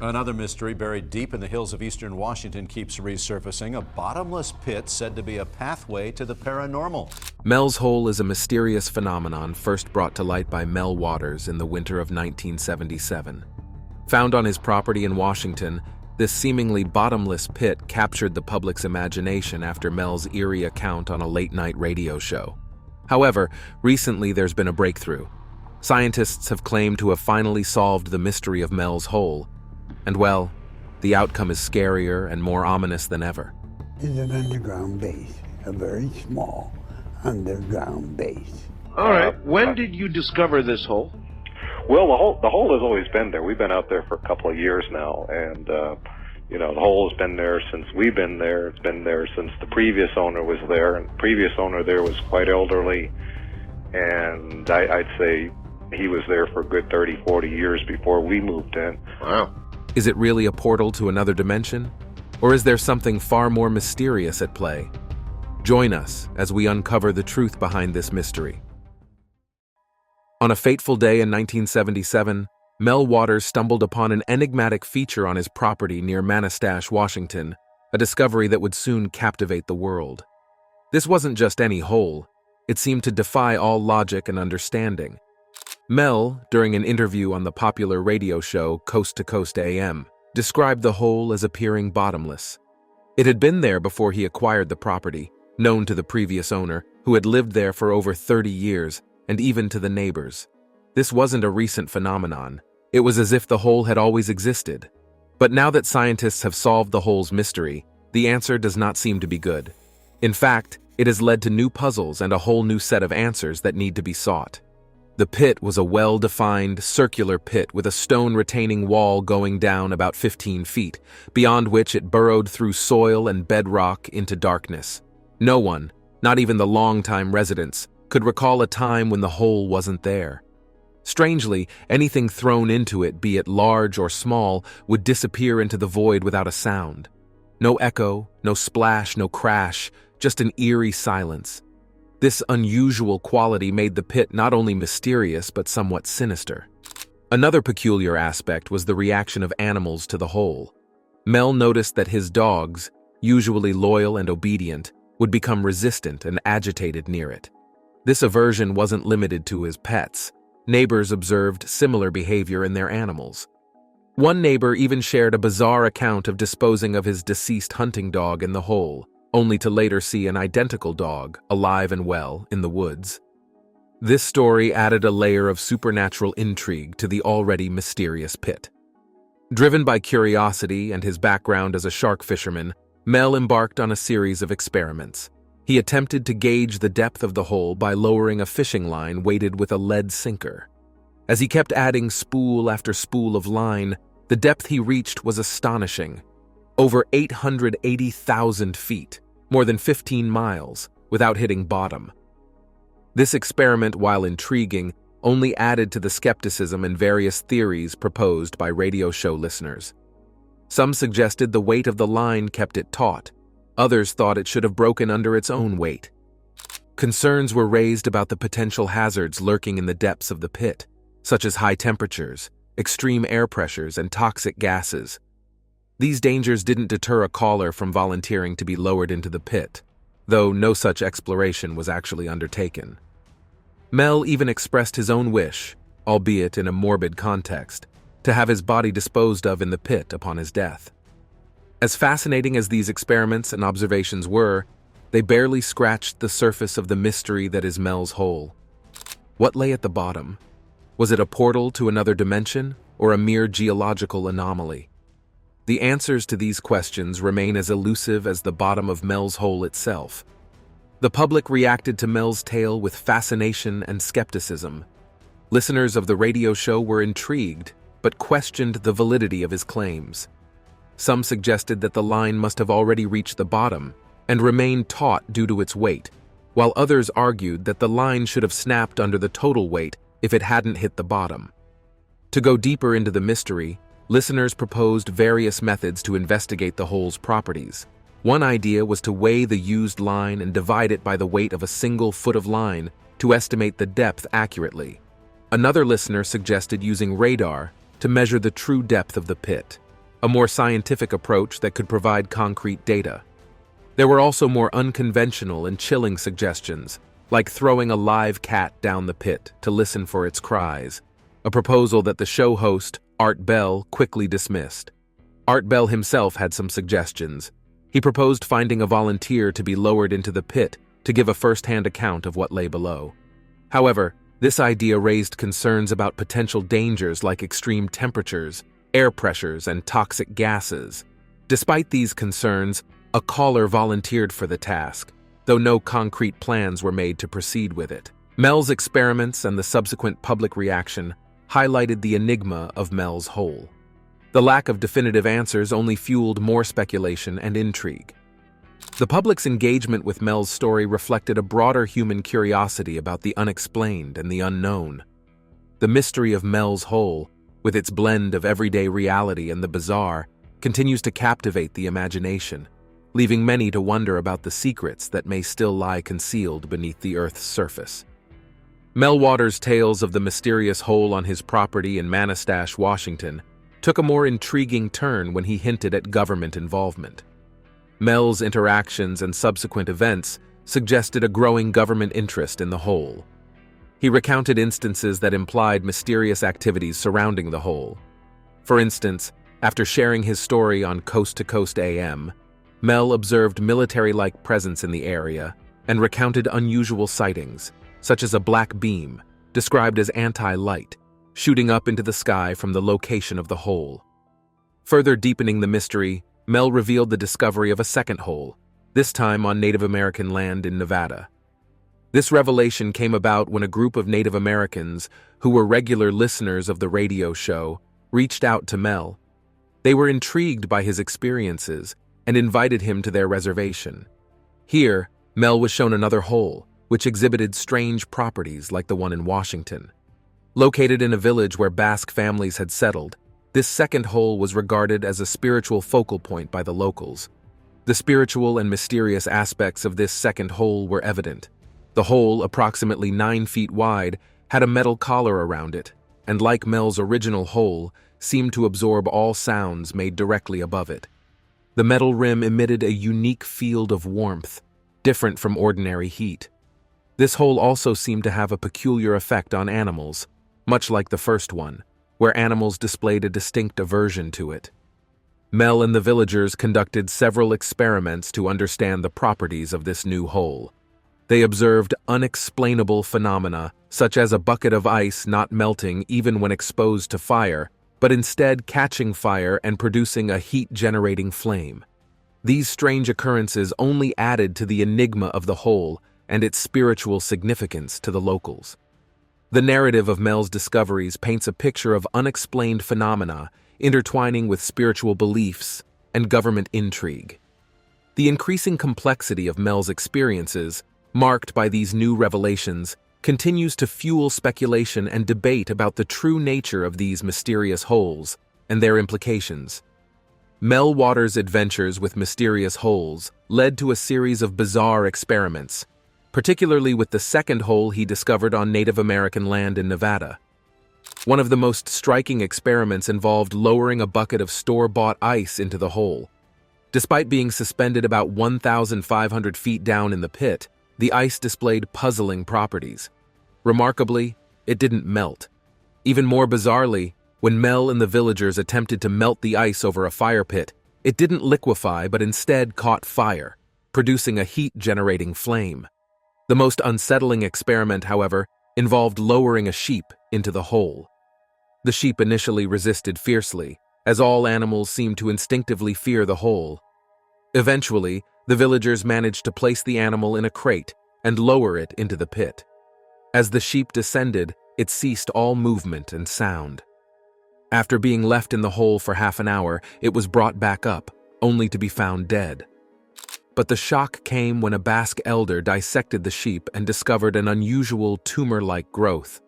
Another mystery buried deep in the hills of eastern Washington keeps resurfacing, a bottomless pit said to be a pathway to the paranormal. Mel's Hole is a mysterious phenomenon first brought to light by Mel Waters in the winter of 1977. Found on his property in Washington, this seemingly bottomless pit captured the public's imagination after Mel's eerie account on a late-night radio show. However, recently there's been a breakthrough. Scientists have claimed to have finally solved the mystery of Mel's Hole. And well, the outcome is scarier and more ominous than ever. It's an underground base, a very small underground base. All right. When did you discover this hole? Well, the hole has always been there. We've been out there for a couple of years now, and the hole has been there since we've been there. It's been there since the previous owner was there, and the previous owner there was quite elderly, and I'd say he was there for a good 30, 40 years before we moved in. Wow. Is it really a portal to another dimension? Or is there something far more mysterious at play? Join us as we uncover the truth behind this mystery. On a fateful day in 1977, Mel Waters stumbled upon an enigmatic feature on his property near Manastash, Washington, a discovery that would soon captivate the world. This wasn't just any hole. It seemed to defy all logic and understanding. Mel, during an interview on the popular radio show Coast to Coast AM, described the hole as appearing bottomless. It had been there before he acquired the property, known to the previous owner, who had lived there for over 30 years, and even to the neighbors. This wasn't a recent phenomenon. It was as if the hole had always existed. But now that scientists have solved the hole's mystery, the answer does not seem to be good. In fact, it has led to new puzzles and a whole new set of answers that need to be sought. The pit was a well-defined, circular pit with a stone retaining wall going down about 15 feet, beyond which it burrowed through soil and bedrock into darkness. No one, not even the longtime residents, could recall a time when the hole wasn't there. Strangely, anything thrown into it, be it large or small, would disappear into the void without a sound. No echo, no splash, no crash, just an eerie silence. This unusual quality made the pit not only mysterious but somewhat sinister. Another peculiar aspect was the reaction of animals to the hole. Mel noticed that his dogs, usually loyal and obedient, would become resistant and agitated near it. This aversion wasn't limited to his pets. Neighbors observed similar behavior in their animals. One neighbor even shared a bizarre account of disposing of his deceased hunting dog in the hole, only to later see an identical dog, alive and well, in the woods. This story added a layer of supernatural intrigue to the already mysterious pit. Driven by curiosity and his background as a shark fisherman, Mel embarked on a series of experiments. He attempted to gauge the depth of the hole by lowering a fishing line weighted with a lead sinker. As he kept adding spool after spool of line, the depth he reached was astonishing. Over 880,000 feet, more than 15 miles, without hitting bottom. This experiment, while intriguing, only added to the skepticism and various theories proposed by radio show listeners. Some suggested the weight of the line kept it taut. Others thought it should have broken under its own weight. Concerns were raised about the potential hazards lurking in the depths of the pit, such as high temperatures, extreme air pressures, and toxic gases. These dangers didn't deter a caller from volunteering to be lowered into the pit, though no such exploration was actually undertaken. Mel even expressed his own wish, albeit in a morbid context, to have his body disposed of in the pit upon his death. As fascinating as these experiments and observations were, they barely scratched the surface of the mystery that is Mel's Hole. What lay at the bottom? Was it a portal to another dimension, or a mere geological anomaly? The answers to these questions remain as elusive as the bottom of Mel's Hole itself. The public reacted to Mel's tale with fascination and skepticism. Listeners of the radio show were intrigued, but questioned the validity of his claims. Some suggested that the line must have already reached the bottom and remained taut due to its weight, while others argued that the line should have snapped under the total weight if it hadn't hit the bottom. To go deeper into the mystery, listeners proposed various methods to investigate the hole's properties. One idea was to weigh the used line and divide it by the weight of a single foot of line to estimate the depth accurately. Another listener suggested using radar to measure the true depth of the pit. a more scientific approach that could provide concrete data. There were also more unconventional and chilling suggestions, like throwing a live cat down the pit to listen for its cries, a proposal that the show host, Art Bell, quickly dismissed. Art Bell himself had some suggestions. He proposed finding a volunteer to be lowered into the pit to give a first-hand account of what lay below. However, this idea raised concerns about potential dangers like extreme temperatures, air pressures, and toxic gases. Despite these concerns, a caller volunteered for the task, though no concrete plans were made to proceed with it. Mel's experiments and the subsequent public reaction highlighted the enigma of Mel's hole. The lack of definitive answers only fueled more speculation and intrigue. The public's engagement with Mel's story reflected a broader human curiosity about the unexplained and the unknown. The mystery of Mel's hole, with its blend of everyday reality and the bizarre, continues to captivate the imagination, leaving many to wonder about the secrets that may still lie concealed beneath the Earth's surface. Mel Waters' tales of the mysterious hole on his property in Manastash, Washington, took a more intriguing turn when he hinted at government involvement. Mel's interactions and subsequent events suggested a growing government interest in the hole. He recounted instances that implied mysterious activities surrounding the hole. For instance, after sharing his story on Coast to Coast AM, Mel observed military-like presence in the area and recounted unusual sightings, such as a black beam, described as anti-light, shooting up into the sky from the location of the hole. Further deepening the mystery, Mel revealed the discovery of a second hole, this time on Native American land in Nevada. This revelation came about when a group of Native Americans, who were regular listeners of the radio show, reached out to Mel. They were intrigued by his experiences and invited him to their reservation. Here, Mel was shown another hole, which exhibited strange properties like the one in Washington. Located in a village where Basque families had settled, this second hole was regarded as a spiritual focal point by the locals. The spiritual and mysterious aspects of this second hole were evident. The hole, approximately 9 feet wide, had a metal collar around it, and like Mel's original hole, seemed to absorb all sounds made directly above it. The metal rim emitted a unique field of warmth, different from ordinary heat. This hole also seemed to have a peculiar effect on animals, much like the first one, where animals displayed a distinct aversion to it. Mel and the villagers conducted several experiments to understand the properties of this new hole. They observed unexplainable phenomena, such as a bucket of ice not melting even when exposed to fire, but instead catching fire and producing a heat-generating flame. These strange occurrences only added to the enigma of the hole and its spiritual significance to the locals. The narrative of Mel's discoveries paints a picture of unexplained phenomena intertwining with spiritual beliefs and government intrigue. The increasing complexity of Mel's experiences, marked by these new revelations, continues to fuel speculation and debate about the true nature of these mysterious holes and their implications. Mel Waters' adventures with mysterious holes led to a series of bizarre experiments, particularly with the second hole he discovered on Native American land in Nevada. One of the most striking experiments involved lowering a bucket of store-bought ice into the hole. Despite being suspended about 1,500 feet down in the pit, the ice displayed puzzling properties. Remarkably, it didn't melt. Even more bizarrely, when Mel and the villagers attempted to melt the ice over a fire pit, it didn't liquefy but instead caught fire, producing a heat-generating flame. The most unsettling experiment, however, involved lowering a sheep into the hole. The sheep initially resisted fiercely, as all animals seem to instinctively fear the hole. Eventually, the villagers managed to place the animal in a crate and lower it into the pit. As the sheep descended, it ceased all movement and sound. After being left in the hole for half an hour, it was brought back up, only to be found dead. But the shock came when a Basque elder dissected the sheep and discovered an unusual tumor-like growth.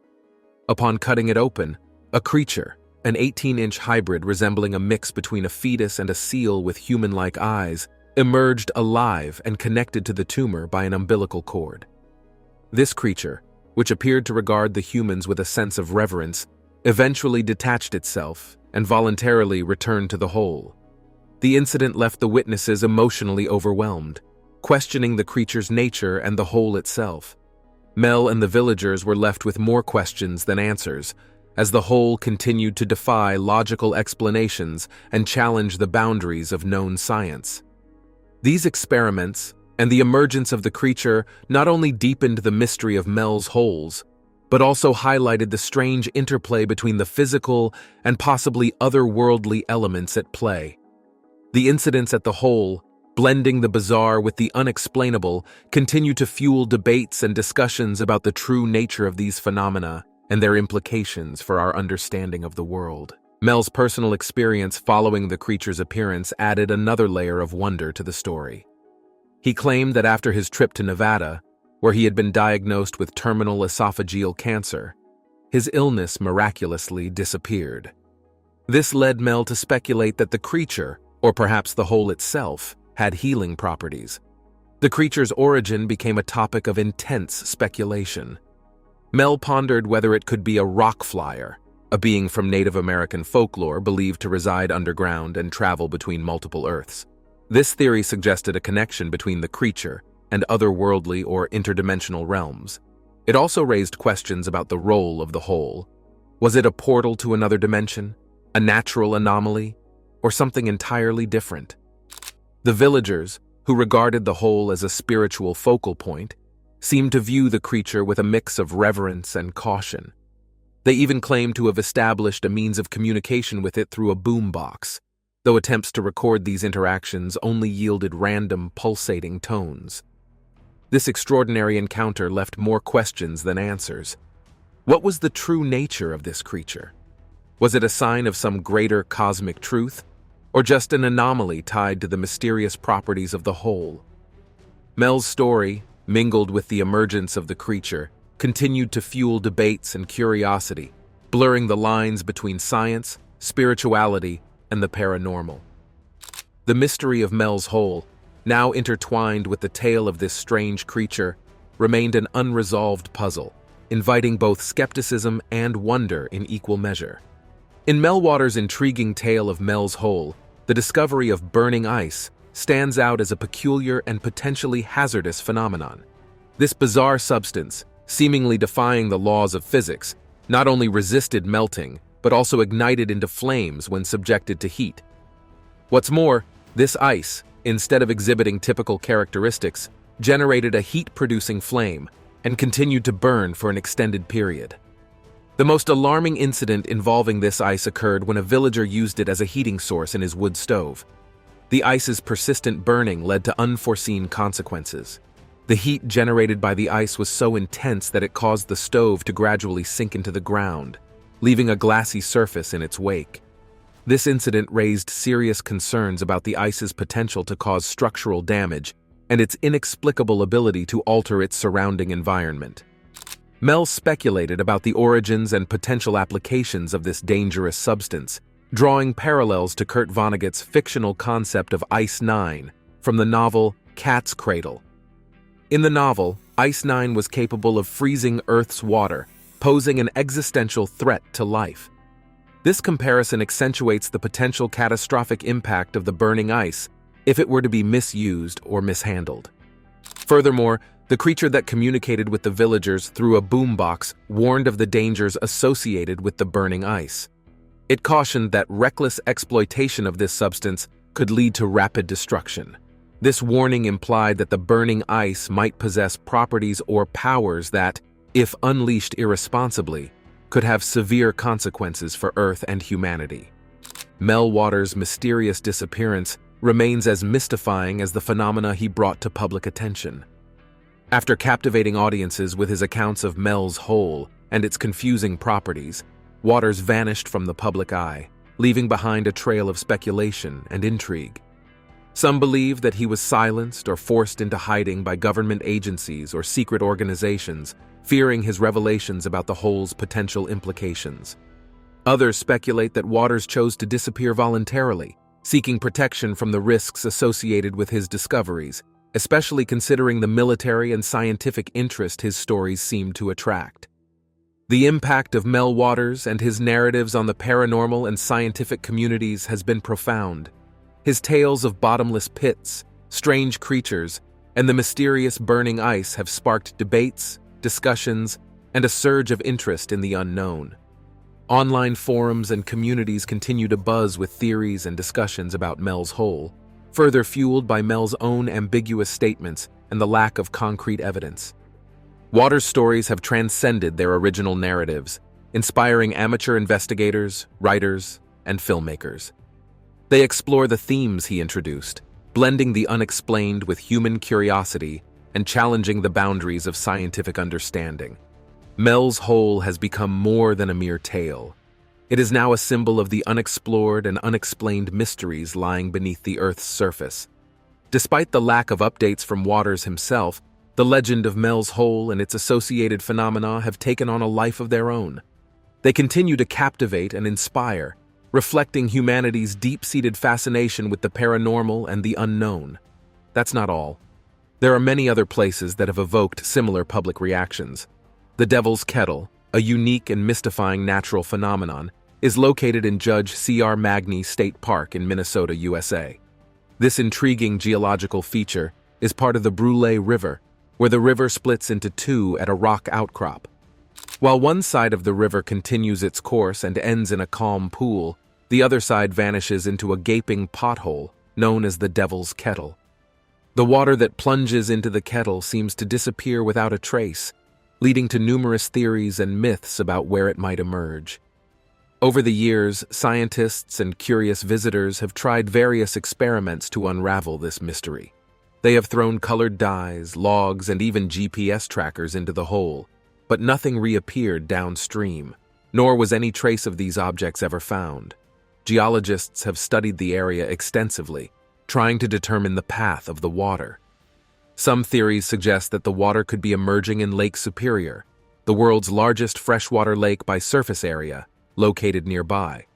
Upon cutting it open, a creature, an 18-inch hybrid resembling a mix between a fetus and a seal with human-like eyes, emerged alive and connected to the tumor by an umbilical cord. This creature, which appeared to regard the humans with a sense of reverence, eventually detached itself and voluntarily returned to the hole. The incident left the witnesses emotionally overwhelmed, questioning the creature's nature and the hole itself. Mel and the villagers were left with more questions than answers, as the hole continued to defy logical explanations and challenge the boundaries of known science. These experiments and the emergence of the creature not only deepened the mystery of Mel's holes, but also highlighted the strange interplay between the physical and possibly otherworldly elements at play. The incidents at the hole, blending the bizarre with the unexplainable, continue to fuel debates and discussions about the true nature of these phenomena and their implications for our understanding of the world. Mel's personal experience following the creature's appearance added another layer of wonder to the story. He claimed that after his trip to Nevada, where he had been diagnosed with terminal esophageal cancer, his illness miraculously disappeared. This led Mel to speculate that the creature, or perhaps the hole itself, had healing properties. The creature's origin became a topic of intense speculation. Mel pondered whether it could be a rock flyer, a being from Native American folklore believed to reside underground and travel between multiple Earths. This theory suggested a connection between the creature and otherworldly or interdimensional realms. It also raised questions about the role of the hole. Was it a portal to another dimension, a natural anomaly, or something entirely different? The villagers, who regarded the hole as a spiritual focal point, seemed to view the creature with a mix of reverence and caution. They even claimed to have established a means of communication with it through a boombox, though attempts to record these interactions only yielded random, pulsating tones. This extraordinary encounter left more questions than answers. What was the true nature of this creature? Was it a sign of some greater cosmic truth, or just an anomaly tied to the mysterious properties of the hole? Mel's story, mingled with the emergence of the creature, continued to fuel debates and curiosity, blurring the lines between science, spirituality, and the paranormal. The mystery of Mel's hole, now intertwined with the tale of this strange creature, remained an unresolved puzzle, inviting both skepticism and wonder in equal measure. In Mel Waters' intriguing tale of Mel's hole, the discovery of burning ice stands out as a peculiar and potentially hazardous phenomenon. This bizarre substance, seemingly defying the laws of physics, not only resisted melting, but also ignited into flames when subjected to heat. What's more, this ice, instead of exhibiting typical characteristics, generated a heat-producing flame and continued to burn for an extended period. The most alarming incident involving this ice occurred when a villager used it as a heating source in his wood stove. The ice's persistent burning led to unforeseen consequences. The heat generated by the ice was so intense that it caused the stove to gradually sink into the ground, leaving a glassy surface in its wake. This incident raised serious concerns about the ice's potential to cause structural damage and its inexplicable ability to alter its surrounding environment. Mel speculated about the origins and potential applications of this dangerous substance, drawing parallels to Kurt Vonnegut's fictional concept of Ice 9 from the novel Cat's Cradle. In the novel, Ice 9 was capable of freezing Earth's water, posing an existential threat to life. This comparison accentuates the potential catastrophic impact of the burning ice if it were to be misused or mishandled. Furthermore, the creature that communicated with the villagers through a boombox warned of the dangers associated with the burning ice. It cautioned that reckless exploitation of this substance could lead to rapid destruction. This warning implied that the burning ice might possess properties or powers that, if unleashed irresponsibly, could have severe consequences for Earth and humanity. Mel Waters' mysterious disappearance remains as mystifying as the phenomena he brought to public attention. After captivating audiences with his accounts of Mel's hole and its confusing properties, Waters vanished from the public eye, leaving behind a trail of speculation and intrigue. Some believe that he was silenced or forced into hiding by government agencies or secret organizations, fearing his revelations about the hole's potential implications. Others speculate that Waters chose to disappear voluntarily, seeking protection from the risks associated with his discoveries, especially considering the military and scientific interest his stories seemed to attract. The impact of Mel Waters and his narratives on the paranormal and scientific communities has been profound. His tales of bottomless pits, strange creatures, and the mysterious burning ice have sparked debates, discussions, and a surge of interest in the unknown. Online forums and communities continue to buzz with theories and discussions about Mel's hole, further fueled by Mel's own ambiguous statements and the lack of concrete evidence. Waters' stories have transcended their original narratives, inspiring amateur investigators, writers, and filmmakers. They explore the themes he introduced, blending the unexplained with human curiosity and challenging the boundaries of scientific understanding. Mel's hole has become more than a mere tale. It is now a symbol of the unexplored and unexplained mysteries lying beneath the Earth's surface. Despite the lack of updates from Waters himself, the legend of Mel's hole and its associated phenomena have taken on a life of their own. They continue to captivate and inspire, reflecting humanity's deep-seated fascination with the paranormal and the unknown. That's not all. There are many other places that have evoked similar public reactions. The Devil's Kettle, a unique and mystifying natural phenomenon, is located in Judge C.R. Magny State Park in Minnesota, USA. This intriguing geological feature is part of the Brule River, where the river splits into two at a rock outcrop. While one side of the river continues its course and ends in a calm pool, the other side vanishes into a gaping pothole known as the Devil's Kettle. The water that plunges into the kettle seems to disappear without a trace, leading to numerous theories and myths about where it might emerge. Over the years, scientists and curious visitors have tried various experiments to unravel this mystery. They have thrown colored dyes, logs, and even GPS trackers into the hole, but nothing reappeared downstream, nor was any trace of these objects ever found. Geologists have studied the area extensively, trying to determine the path of the water. Some theories suggest that the water could be emerging in Lake Superior, the world's largest freshwater lake by surface area, located nearby.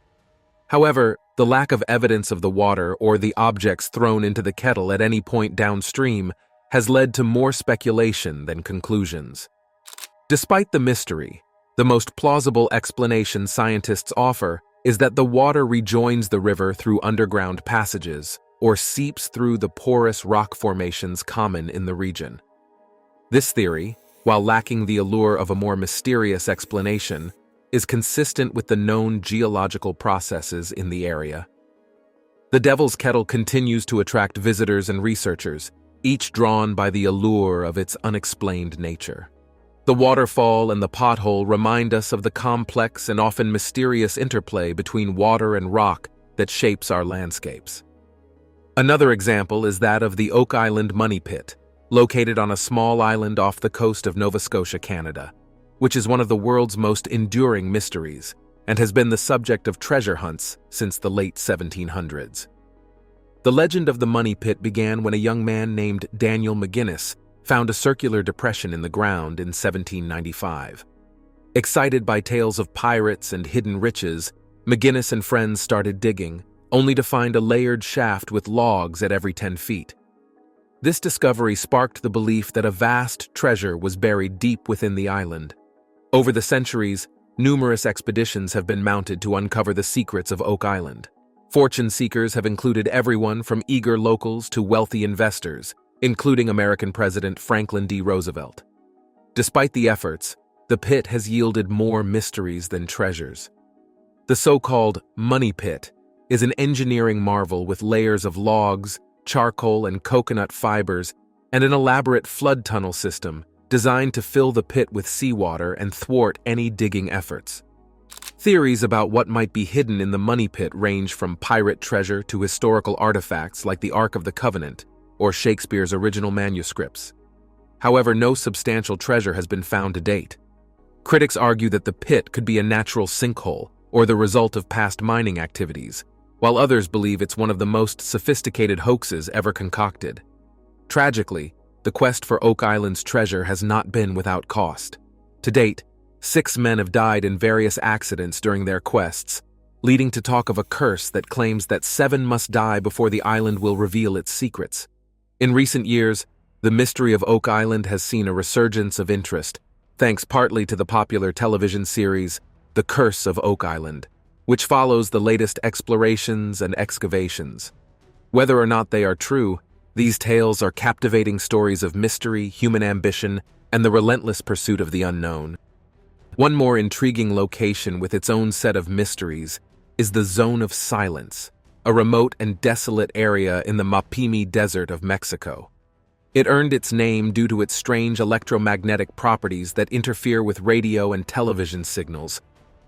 However, the lack of evidence of the water or the objects thrown into the kettle at any point downstream has led to more speculation than conclusions. Despite the mystery, the most plausible explanation scientists offer is that the water rejoins the river through underground passages or seeps through the porous rock formations common in the region. This theory, while lacking the allure of a more mysterious explanation, is consistent with the known geological processes in the area. The Devil's Kettle continues to attract visitors and researchers, each drawn by the allure of its unexplained nature. The waterfall and the pothole remind us of the complex and often mysterious interplay between water and rock that shapes our landscapes. Another example is that of the Oak Island Money Pit, located on a small island off the coast of Nova Scotia, Canada, which is one of the world's most enduring mysteries and has been the subject of treasure hunts since the late 1700s. The legend of the Money Pit began when a young man named Daniel McGinnis found a circular depression in the ground in 1795. Excited by tales of pirates and hidden riches, McGinnis and friends started digging, only to find a layered shaft with logs at every 10 feet. This discovery sparked the belief that a vast treasure was buried deep within the island. Over the centuries, numerous expeditions have been mounted to uncover the secrets of Oak Island. Fortune seekers have included everyone from eager locals to wealthy investors, including American President Franklin D. Roosevelt. Despite the efforts, the pit has yielded more mysteries than treasures. The so-called Money Pit is an engineering marvel with layers of logs, charcoal, and coconut fibers, and an elaborate flood tunnel system designed to fill the pit with seawater and thwart any digging efforts. Theories about what might be hidden in the Money Pit range from pirate treasure to historical artifacts like the Ark of the Covenant or Shakespeare's original manuscripts. However, no substantial treasure has been found to date. Critics argue that the pit could be a natural sinkhole or the result of past mining activities, while others believe it's one of the most sophisticated hoaxes ever concocted. Tragically, the quest for Oak Island's treasure has not been without cost. To date, 6 men have died in various accidents during their quests, leading to talk of a curse that claims that 7 must die before the island will reveal its secrets. In recent years, the mystery of Oak Island has seen a resurgence of interest, thanks partly to the popular television series The Curse of Oak Island, which follows the latest explorations and excavations. Whether or not they are true, these tales are captivating stories of mystery, human ambition, and the relentless pursuit of the unknown. One more intriguing location with its own set of mysteries is the Zone of Silence, a remote and desolate area in the Mapimi Desert of Mexico. It earned its name due to its strange electromagnetic properties that interfere with radio and television signals,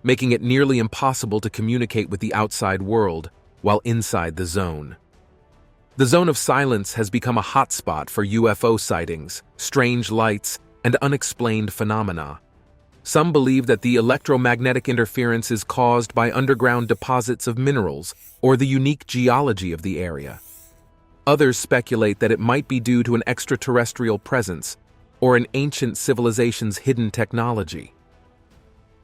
making it nearly impossible to communicate with the outside world while inside the zone. The Zone of Silence has become a hotspot for UFO sightings, strange lights, and unexplained phenomena. Some believe that the electromagnetic interference is caused by underground deposits of minerals or the unique geology of the area. Others speculate that it might be due to an extraterrestrial presence or an ancient civilization's hidden technology.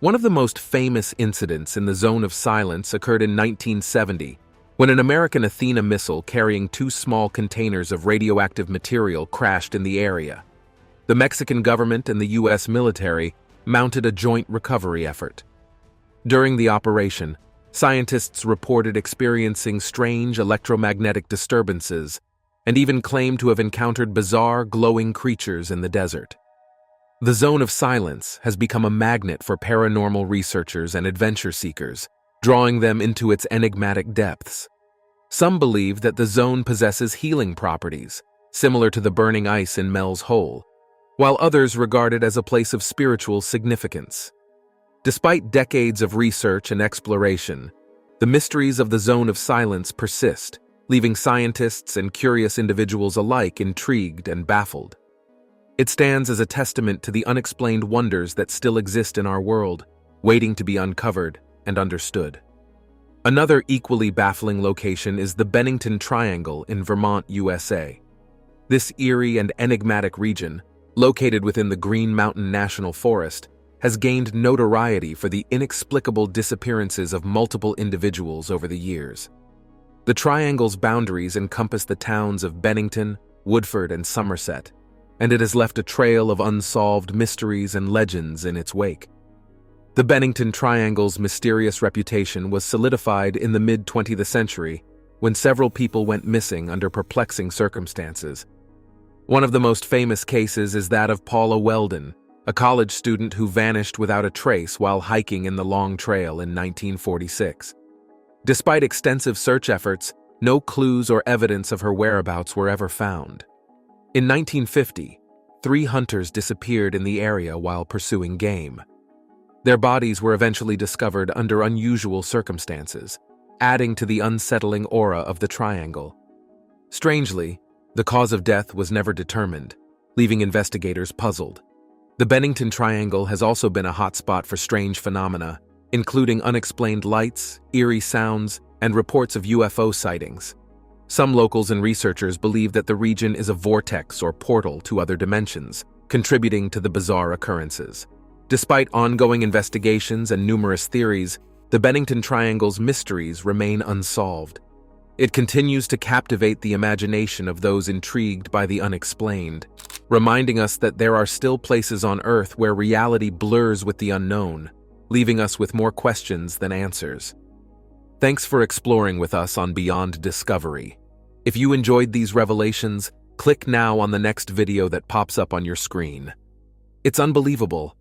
One of the most famous incidents in the Zone of Silence occurred in 1970 when an American Athena missile carrying 2 small containers of radioactive material crashed in the area. The Mexican government and the U.S. military mounted a joint recovery effort. During the operation, scientists reported experiencing strange electromagnetic disturbances and even claimed to have encountered bizarre glowing creatures in the desert. The Zone of Silence has become a magnet for paranormal researchers and adventure seekers, drawing them into its enigmatic depths. Some believe that the zone possesses healing properties, similar to the burning ice in Mel's Hole, while others regard it as a place of spiritual significance. Despite decades of research and exploration, the mysteries of the Zone of Silence persist, leaving scientists and curious individuals alike intrigued and baffled. It stands as a testament to the unexplained wonders that still exist in our world, waiting to be uncovered and understood. Another equally baffling location is the Bennington Triangle in Vermont, USA. This eerie and enigmatic region, located within the Green Mountain National Forest, has gained notoriety for the inexplicable disappearances of multiple individuals over the years. The triangle's boundaries encompass the towns of Bennington, Woodford, and Somerset, and it has left a trail of unsolved mysteries and legends in its wake. The Bennington Triangle's mysterious reputation was solidified in the mid-20th century when several people went missing under perplexing circumstances. One of the most famous cases is that of Paula Weldon, a college student who vanished without a trace while hiking in the Long Trail in 1946. Despite extensive search efforts, no clues or evidence of her whereabouts were ever found. In 1950, 3 hunters disappeared in the area while pursuing game. Their bodies were eventually discovered under unusual circumstances, adding to the unsettling aura of the triangle. Strangely, the cause of death was never determined, leaving investigators puzzled. The Bennington Triangle has also been a hotspot for strange phenomena, including unexplained lights, eerie sounds, and reports of UFO sightings. Some locals and researchers believe that the region is a vortex or portal to other dimensions, contributing to the bizarre occurrences. Despite ongoing investigations and numerous theories, the Bennington Triangle's mysteries remain unsolved. It continues to captivate the imagination of those intrigued by the unexplained, reminding us that there are still places on Earth where reality blurs with the unknown, leaving us with more questions than answers. Thanks for exploring with us on Beyond Discovery. If you enjoyed these revelations, click now on the next video that pops up on your screen. It's unbelievable,